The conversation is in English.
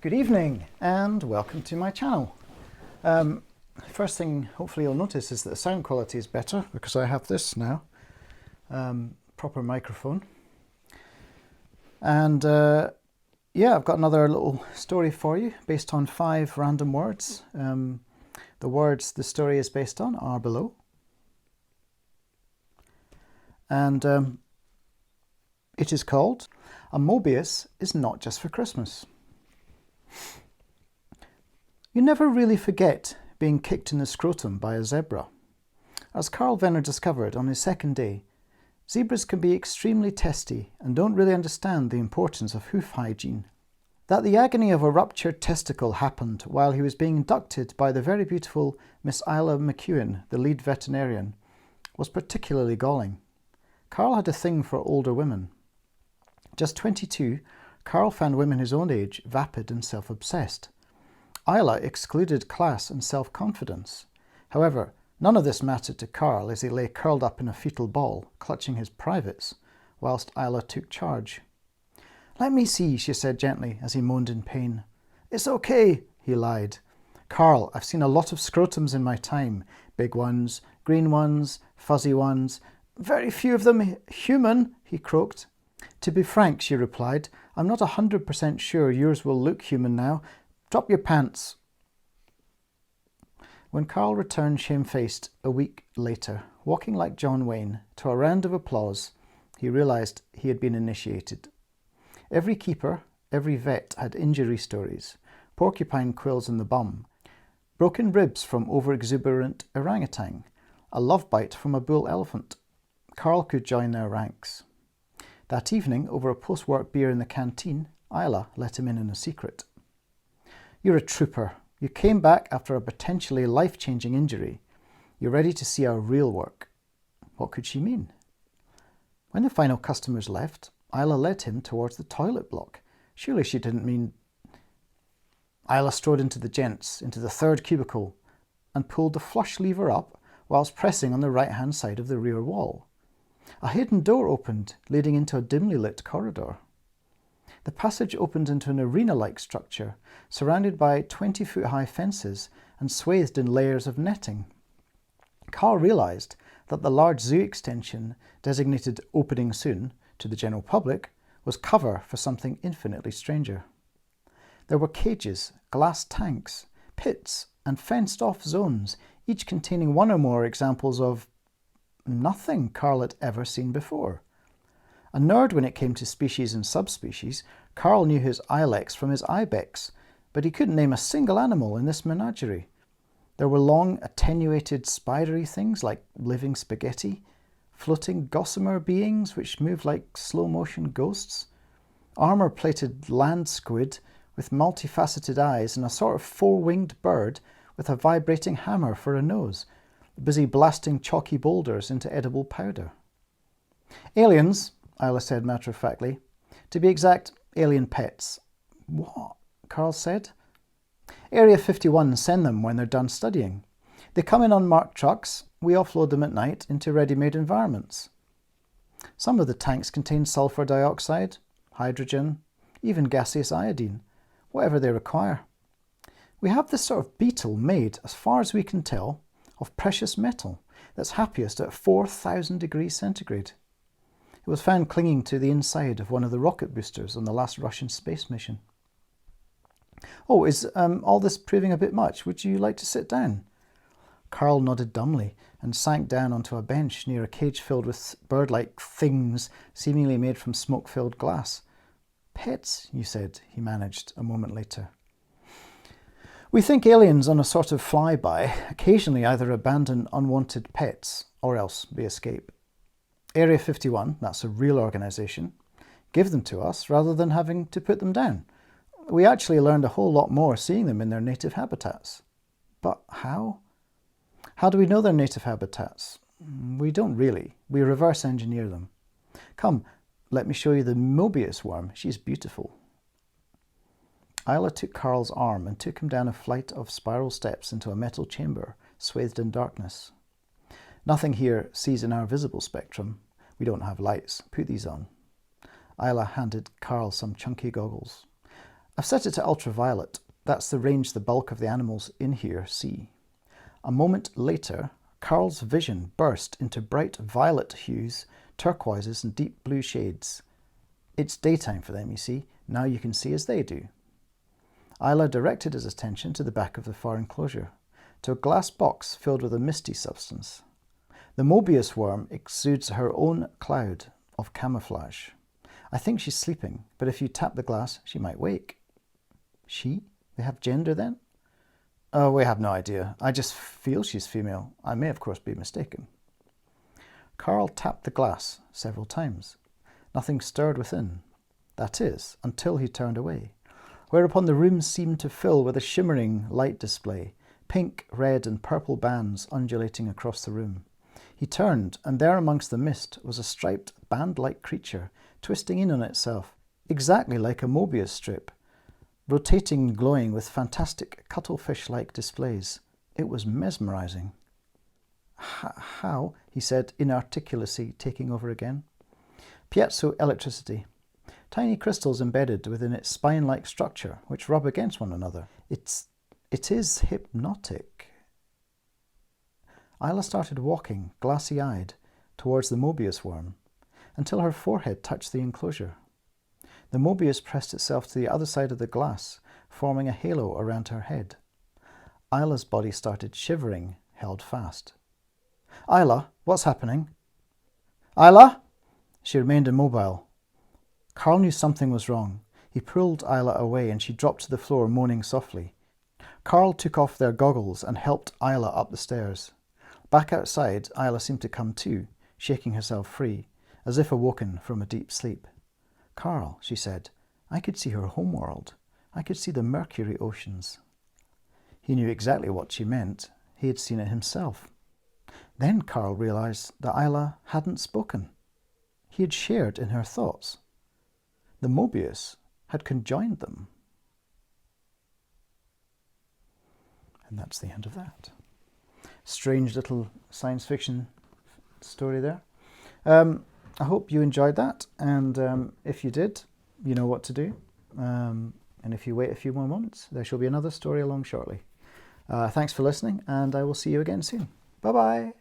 Good evening and welcome to my channel. First thing hopefully you'll notice is that the sound quality is better because I have this now, proper microphone. And yeah, I've got another little story for you based on 5 random words. The words the story is based on are below. And it is called A Moebius is Not Just for Christmas. You never really forget being kicked in the scrotum by a zebra. As Carl Venner discovered on his second day, zebras can be extremely testy and don't really understand the importance of hoof hygiene. That the agony of a ruptured testicle happened while he was being inducted by the very beautiful Miss Isla McEwen, the lead veterinarian, was particularly galling. Carl had a thing for older women. Just 22, Carl found women his own age vapid and self-obsessed. Isla excluded class and self-confidence. However, none of this mattered to Carl as he lay curled up in a fetal ball, clutching his privates, whilst Isla took charge. "Let me see," she said gently as he moaned in pain. "It's okay," he lied. "Carl, I've seen a lot of scrotums in my time. Big ones, green ones, fuzzy ones. Very few of them human," he croaked. "To be frank," she replied, "I'm not 100% sure yours will look human now. Drop your pants." When Carl returned shamefaced a week later, walking like John Wayne, to a round of applause, he realised he had been initiated. Every keeper, every vet had injury stories, porcupine quills in the bum, broken ribs from over-exuberant orang-utang, a love bite from a bull elephant. Carl could join their ranks. That evening, over a post-work beer in the canteen, Isla let him in a secret. "You're a trooper. You came back after a potentially life-changing injury. You're ready to see our real work." What could she mean? When the final customers left, Isla led him towards the toilet block. Surely she didn't mean... Isla strode into the gents, into the third cubicle, and pulled the flush lever up whilst pressing on the right-hand side of the rear wall. A hidden door opened, leading into a dimly lit corridor. The passage opened into an arena-like structure, surrounded by 20-foot-high fences and swathed in layers of netting. Carl realised that the large zoo extension, designated "opening soon" to the general public, was cover for something infinitely stranger. There were cages, glass tanks, pits, and fenced-off zones, each containing one or more examples of nothing Carl had ever seen before. A nerd when it came to species and subspecies, Carl knew his ilex from his ibex, but he couldn't name a single animal in this menagerie. There were long, attenuated, spidery things like living spaghetti, floating gossamer beings which moved like slow-motion ghosts, armour-plated land squid with multifaceted eyes, and a sort of 4-winged bird with a vibrating hammer for a nose, busy blasting chalky boulders into edible powder. "Aliens," Isla said matter-of-factly. "To be exact, alien pets." "What?" Carl said. "Area 51 send them when they're done studying. They come in on marked trucks. We offload them at night into ready-made environments. Some of the tanks contain sulfur dioxide, hydrogen, even gaseous iodine, whatever they require. We have this sort of beetle made, as far as we can tell, of precious metal that's happiest at 4,000 degrees centigrade. It was found clinging to the inside of one of the rocket boosters on the last Russian space mission." "Oh, is all this proving a bit much? Would you like to sit down?" Carl nodded dumbly and sank down onto a bench near a cage filled with bird-like things seemingly made from smoke-filled glass. "Pets, you said," he managed a moment later. "We think aliens on a sort of flyby occasionally either abandon unwanted pets or else they escape. Area 51, that's a real organisation, give them to us rather than having to put them down. We actually learned a whole lot more seeing them in their native habitats." "But how?" "How do we know they're native habitats?" "We don't really. We reverse engineer them. Come, let me show you the Moebius worm. She's beautiful." Isla took Carl's arm and took him down a flight of spiral steps into a metal chamber swathed in darkness. "Nothing here sees in our visible spectrum. We don't have lights. Put these on." Isla handed Carl some chunky goggles. I've set it to ultraviolet. That's the range the bulk of the animals in here see. A moment later, Carl's vision burst into bright violet hues, turquoises and deep blue shades. It's daytime for them, you see. Now you can see as they do. Isla directed his attention to the back of the far enclosure, to a glass box filled with a misty substance. The Moebius worm exudes her own cloud of camouflage. I think she's sleeping, but if you tap the glass, she might wake. She? They have gender then? Oh, we have no idea. I just feel she's female. I may, of course, be mistaken. Carl tapped the glass several times. Nothing stirred within. That is, until he turned away, whereupon the room seemed to fill with a shimmering light display, pink, red and purple bands undulating across the room. He turned, and there amongst the mist was a striped, band-like creature, twisting in on itself, exactly like a Moebius strip, rotating and glowing with fantastic cuttlefish-like displays. It was mesmerizing. How? He said, inarticulacy taking over again. Piezo electricity. Tiny crystals embedded within its spine-like structure, which rub against one another. It is hypnotic. Isla started walking, glassy-eyed, towards the Moebius worm, until her forehead touched the enclosure. The Moebius pressed itself to the other side of the glass, forming a halo around her head. Isla's body started shivering, held fast. Isla, what's happening? Isla? She remained immobile. Carl knew something was wrong. He pulled Isla away and she dropped to the floor, moaning softly. Carl took off their goggles and helped Isla up the stairs. Back outside, Isla seemed to come to, shaking herself free, as if awoken from a deep sleep. Carl, she said, I could see her homeworld. I could see the Mercury oceans. He knew exactly what she meant. He had seen it himself. Then Carl realized that Isla hadn't spoken. He had shared in her thoughts. The Moebius had conjoined them. And that's the end of that. Strange little science fiction story there. I hope you enjoyed that, and if you did, you know what to do. And if you wait a few more moments, there shall be another story along shortly. Thanks for listening, and I will see you again soon. Bye-bye.